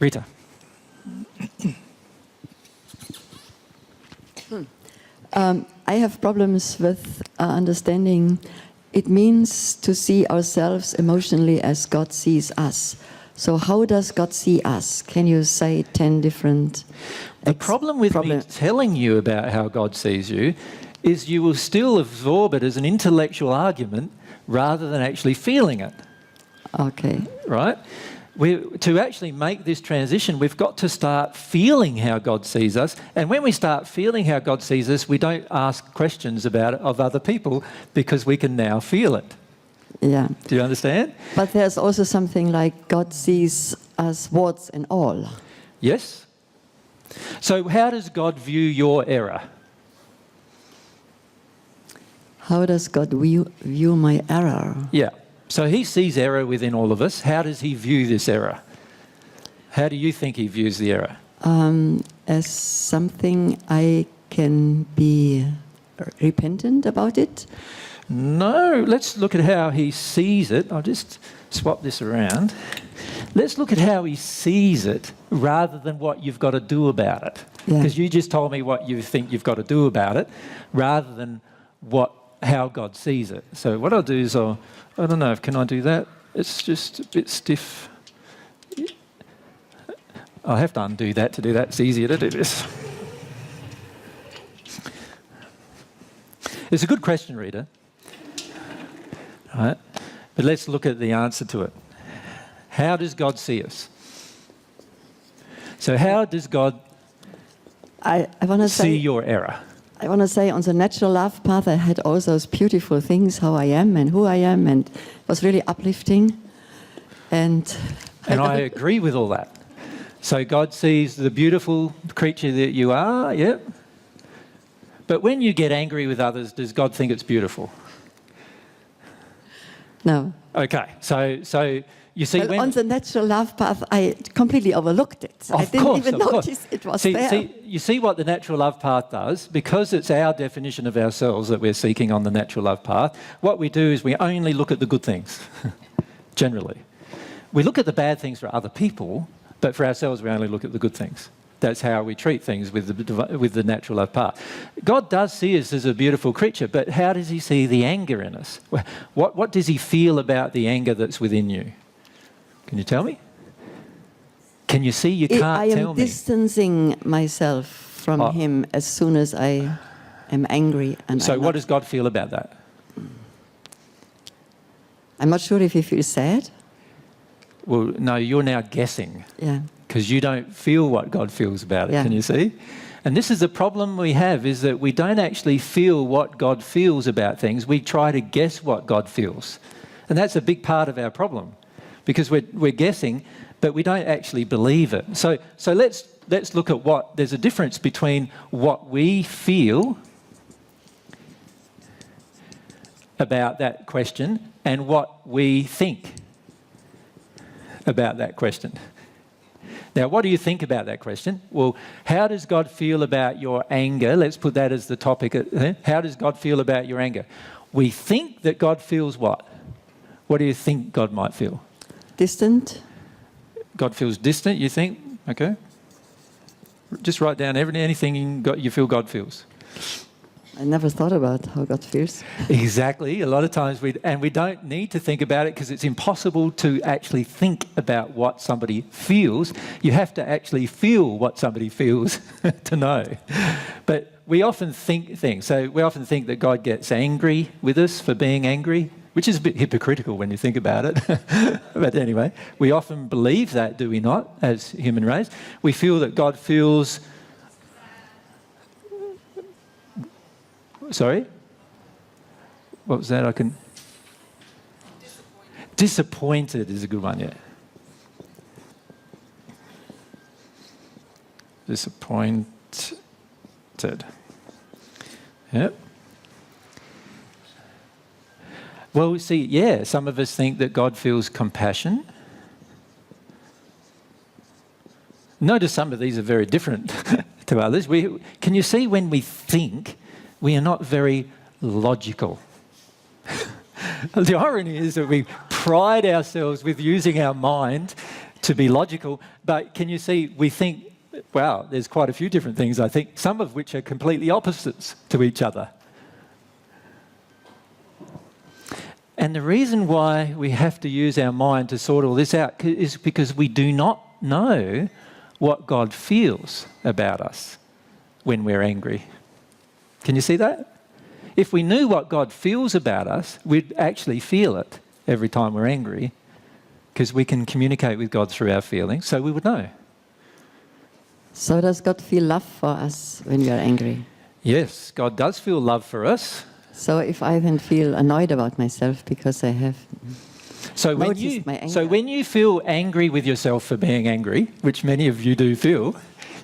Rita. I have problems with understanding. It means to see ourselves emotionally as God sees us. So how does God see us? Can you say 10 different... The problem with me telling you about how God sees you is you will still absorb it as an intellectual argument rather than actually feeling it. Okay. Right? To actually make this transition, we've got to start feeling how God sees us. And when we start feeling how God sees us, we don't ask questions about it of other people because we can now feel it. Yeah. Do you understand? But there's also something like God sees us warts and all. Yes. So how does God view your error? How does God view my error? Yeah. So he sees error within all of us. How does he view this error? How do you think he views the error? As something I can be repentant about it. No, let's look at how he sees it. I'll just swap this around. Let's look at how he sees it rather than what you've got to do about it. Because you just told me what you think you've got to do about it rather than how God sees it. So what I'll do is I don't know, can I do that? It's just a bit stiff. I'll have to undo that to do that. It's easier to do this. It's a good question, Rita. Right? But let's look at the answer to it. How does God see us? So how does God I want to see your error? I want to say on the natural love path, I had all those beautiful things, how I am and who I am, and it was really uplifting. And I agree with all that. So God sees the beautiful creature that you are, yeah. But when you get angry with others, does God think it's beautiful? No. Okay, so you see, well, on the natural love path, I completely overlooked it. I didn't even notice it was there. You see what the natural love path does? Because it's our definition of ourselves that we're seeking on the natural love path, what we do is we only look at the good things, generally. We look at the bad things for other people, but for ourselves we only look at the good things. That's how we treat things with the natural love path. God does see us as a beautiful creature, but how does he see the anger in us? What does he feel about the anger that's within you? Can you tell me? Can you see? You can't tell me. I am distancing myself from him as soon as I am angry. And so what does God feel about that? I'm not sure if he feels sad. Well, no, you're now guessing. Yeah. Because you don't feel what God feels about it, Yeah. Can you see? And this is the problem we have, is that we don't actually feel what God feels about things. We try to guess what God feels. And that's a big part of our problem, because we're guessing, but we don't actually believe it. So let's look at there's a difference between what we feel about that question and what we think about that question. Now, what do you think about that question? Well, how does God feel about your anger? Let's put that as the topic. How does God feel about your anger? We think that God feels what? What do you think God might feel? Distant. God feels distant, you think? Okay. Just write down anything you feel God feels. I never thought about how God feels. Exactly. A lot of times we don't need to think about it because it's impossible to actually think about what somebody feels. You have to actually feel what somebody feels to know. But we often think things. So we often think that God gets angry with us for being angry, which is a bit hypocritical when you think about it. But anyway, we often believe that, do we not, as human race? We feel that God feels... Sorry? What was that? Disappointed is a good one, yeah. Disappointed. Yep. Well, see, yeah, some of us think that God feels compassion. Notice some of these are very different to others. Can you see when we think, we are not very logical? The irony is that we pride ourselves with using our mind to be logical. But can you see, we think, wow, there's quite a few different things, I think, some of which are completely opposites to each other. And the reason why we have to use our mind to sort all this out is because we do not know what God feels about us when we're angry. Can you see that? If we knew what God feels about us, we'd actually feel it every time we're angry, because we can communicate with God through our feelings, so we would know. So does God feel love for us when we are angry? Yes, God does feel love for us. So if I then feel annoyed about myself because I have So noticed my anger. when you feel angry with yourself for being angry, which many of you do feel,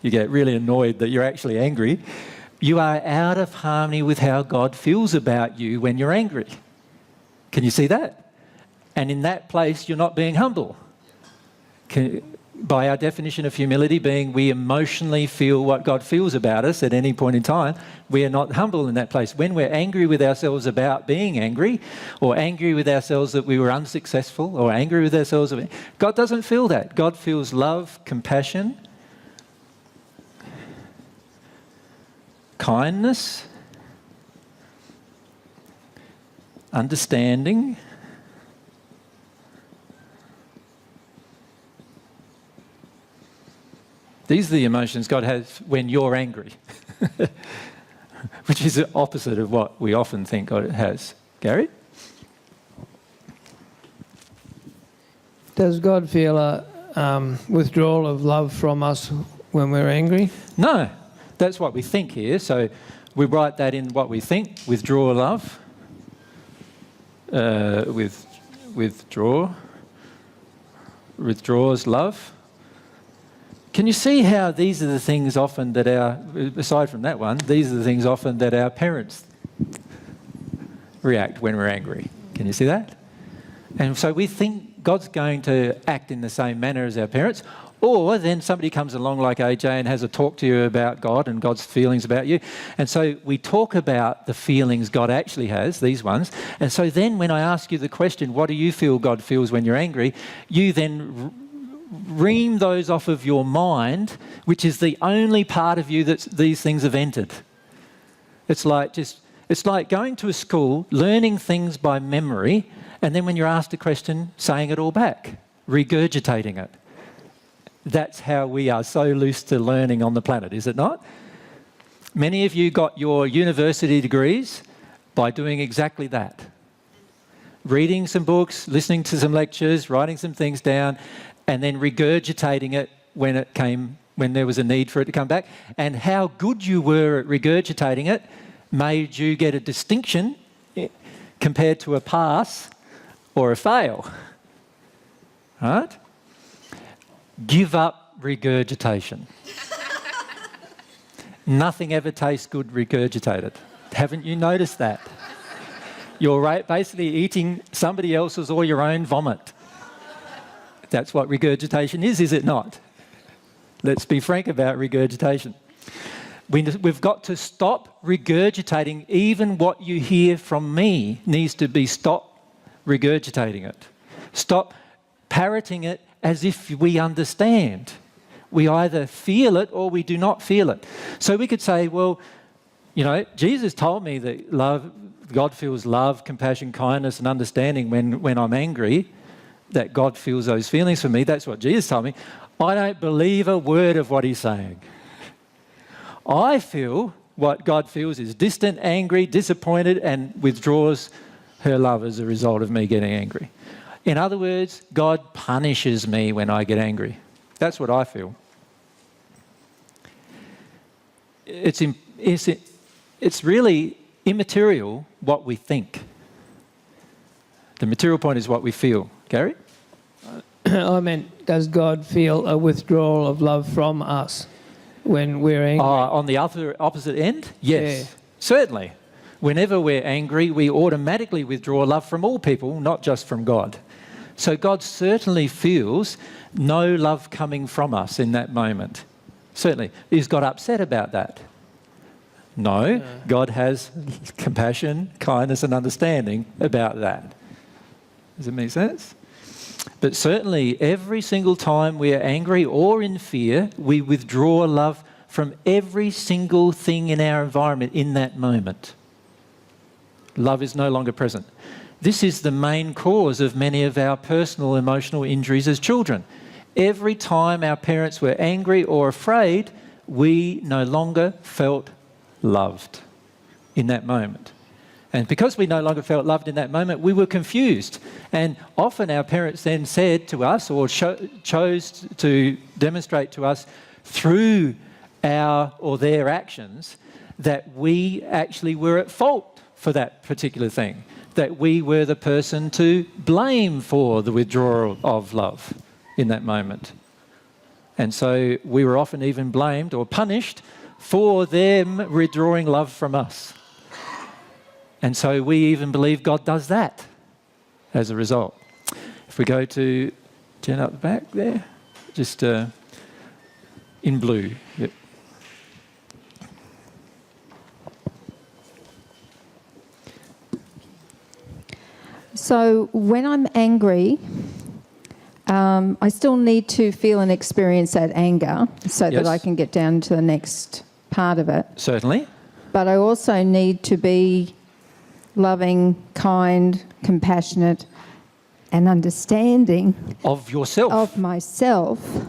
you get really annoyed that you're actually angry, you are out of harmony with how God feels about you when you're angry. Can you see that? And in that place, you're not being humble. By our definition of humility being we emotionally feel what God feels about us at any point in time, we are not humble in that place. When we're angry with ourselves about being angry, or angry with ourselves that we were unsuccessful, or angry with ourselves, God doesn't feel that. God feels love, compassion, kindness, understanding. These are the emotions God has when you're angry, which is the opposite of what we often think God has. Gary? Does God feel a withdrawal of love from us when we're angry? No, that's what we think here. So we write that in what we think, withdraw love, withdraws love. Can you see how these are the things often that aside from that one, these are the things often that our parents react when we're angry? Can you see that? And so we think God's going to act in the same manner as our parents, or then somebody comes along like AJ and has a talk to you about God and God's feelings about you. And so we talk about the feelings God actually has, these ones. And so then when I ask you the question, what do you feel God feels when you're angry? You then ream those off of your mind, which is the only part of you that these things have entered. It's like going to a school, learning things by memory, and then when you're asked a question, saying it all back, regurgitating it. That's how we are so loose to learning on the planet, is it not? Many of you got your university degrees by doing exactly that. Reading some books, listening to some lectures, writing some things down, and then regurgitating it when there was a need for it to come back. And how good you were at regurgitating it made you get a distinction compared to a pass or a fail. Right? Give up regurgitation. Nothing ever tastes good regurgitated. Haven't you noticed that? You're basically eating somebody else's or your own vomit. That's what regurgitation is it not? Let's be frank about regurgitation. We've got to stop regurgitating. Even what you hear from me needs to be stop regurgitating it. Stop parroting it as if we understand. We either feel it or we do not feel it. So we could say, well, Jesus told me that God feels love, compassion, kindness and understanding when I'm angry, that God feels those feelings for me. That's what Jesus told me. I don't believe a word of what he's saying. I feel what God feels is distant, angry, disappointed, and withdraws her love as a result of me getting angry. In other words, God punishes me when I get angry. That's what I feel. It's really immaterial what we think. The material point is what we feel. Gary? I meant, does God feel a withdrawal of love from us when we're angry? On the opposite end? Yes, Yeah. Certainly. Whenever we're angry, we automatically withdraw love from all people, not just from God. So God certainly feels no love coming from us in that moment. Certainly. Is God upset about that? No. God has compassion, kindness and understanding about that. Does it make sense? But certainly every single time we are angry or in fear, we withdraw love from every single thing in our environment in that moment. Love is no longer present. This is the main cause of many of our personal emotional injuries as children. Every time our parents were angry or afraid, we no longer felt loved in that moment. And because we no longer felt loved in that moment, we were confused. And often our parents then said to us, or chose to demonstrate to us through our or their actions, that we actually were at fault for that particular thing, that we were the person to blame for the withdrawal of love in that moment. And so we were often even blamed or punished for them withdrawing love from us. And so we even believe God does that as a result. If we go to Jen up the back there, just in blue. Yep. So when I'm angry, I still need to feel and experience that anger so that I can get down to the next part of it. Certainly. But I also need to be loving, kind, compassionate, and understanding Of yourself. of myself,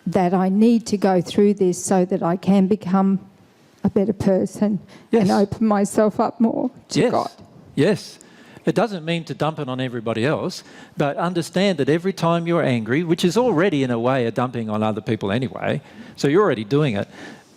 that I need to go through this so that I can become a better person and open myself up more to God. Yes. It doesn't mean to dump it on everybody else, but understand that every time you're angry, which is already in a way a dumping on other people anyway, so you're already doing it,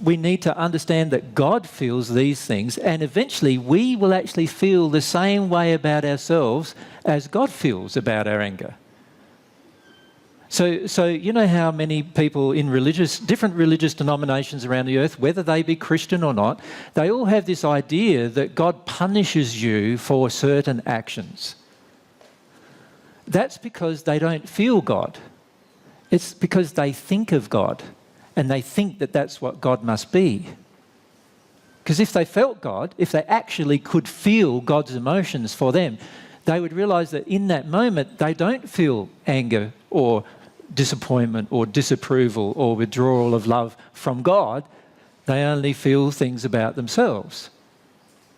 we need to understand that God feels these things, and eventually we will actually feel the same way about ourselves as God feels about our anger. So you know how many people in different religious denominations around the earth, whether they be Christian or not, they all have this idea that God punishes you for certain actions. That's because they don't feel God. It's because they think of God, and they think that that's what God must be. Because if they felt God, if they actually could feel God's emotions for them, they would realise that in that moment they don't feel anger or disappointment or disapproval or withdrawal of love from God. They only feel things about themselves.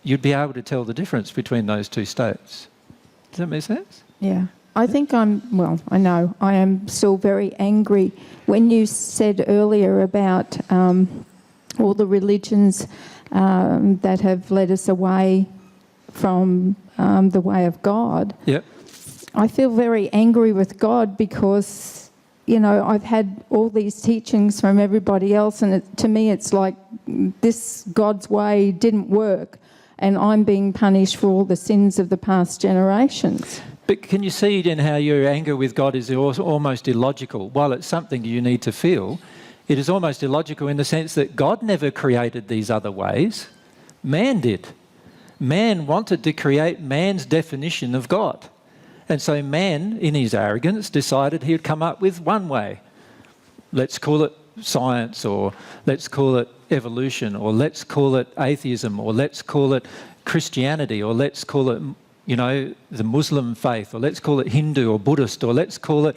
You'd be able to tell the difference between those two states. Does that make sense? Yeah. I think I know I am still very angry. When you said earlier about all the religions that have led us away from the way of God, Yep. I feel very angry with God because, I've had all these teachings from everybody else, and to me it's like this God's way didn't work, and I'm being punished for all the sins of the past generations. But can you see in how your anger with God is almost illogical? While it's something you need to feel, it is almost illogical in the sense that God never created these other ways. Man did. Man wanted to create man's definition of God. And so man, in his arrogance, decided he'd come up with one way. Let's call it science, or let's call it evolution, or let's call it atheism, or let's call it Christianity, or let's call it the Muslim faith, or let's call it Hindu or Buddhist, or let's call it,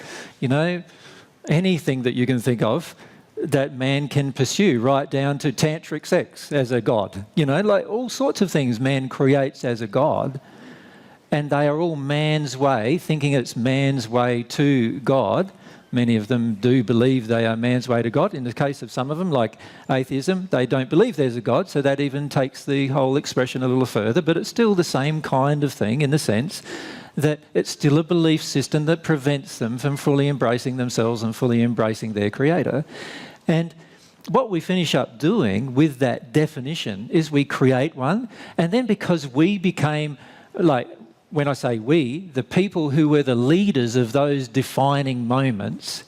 anything that you can think of that man can pursue, right down to tantric sex as a god. Like all sorts of things man creates as a god, and they are all man's way, thinking it's man's way to God. Many of them do believe they are man's way to God. In the case of some of them, like atheism, they don't believe there's a God, so that even takes the whole expression a little further, but it's still the same kind of thing in the sense that it's still a belief system that prevents them from fully embracing themselves and fully embracing their creator. And what we finish up doing with that definition is we create one, and then because we became, when I say we, the people who were the leaders of those defining moments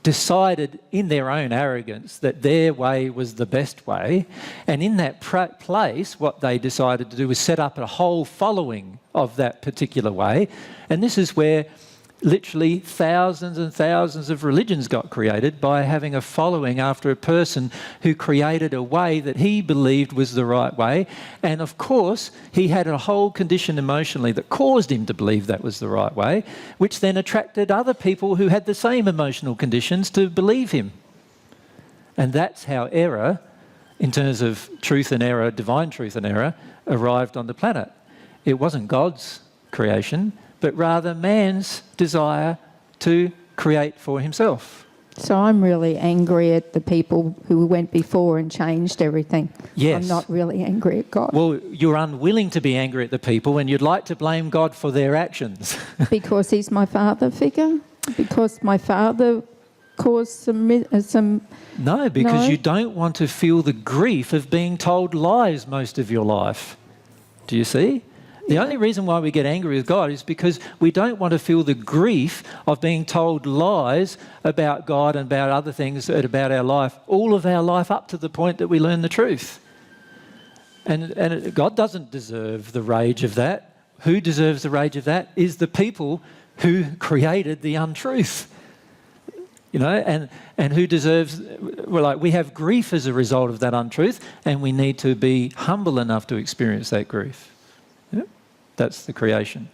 decided in their own arrogance that their way was the best way. And in that place, what they decided to do was set up a whole following of that particular way. And this is where Literally thousands and thousands of religions got created by having a following after a person who created a way that he believed was the right way. And of course, he had a whole condition emotionally that caused him to believe that was the right way, which then attracted other people who had the same emotional conditions to believe him. And that's how error, in terms of truth and error, divine truth and error, arrived on the planet. It wasn't God's creation, but rather man's desire to create for himself. So I'm really angry at the people who went before and changed everything. Yes. I'm not really angry at God. Well, you're unwilling to be angry at the people and you'd like to blame God for their actions. Because he's my father figure? Because my father caused some No, because No? you don't want to feel the grief of being told lies most of your life. Do you see? The only reason why we get angry with God is because we don't want to feel the grief of being told lies about God and about other things and about our life, all of our life up to the point that we learn the truth. And God doesn't deserve the rage of that. Who deserves the rage of that is the people who created the untruth. You know, and who deserves, well, like we have grief as a result of that untruth, and we need to be humble enough to experience that grief. Yeah? That's the creation.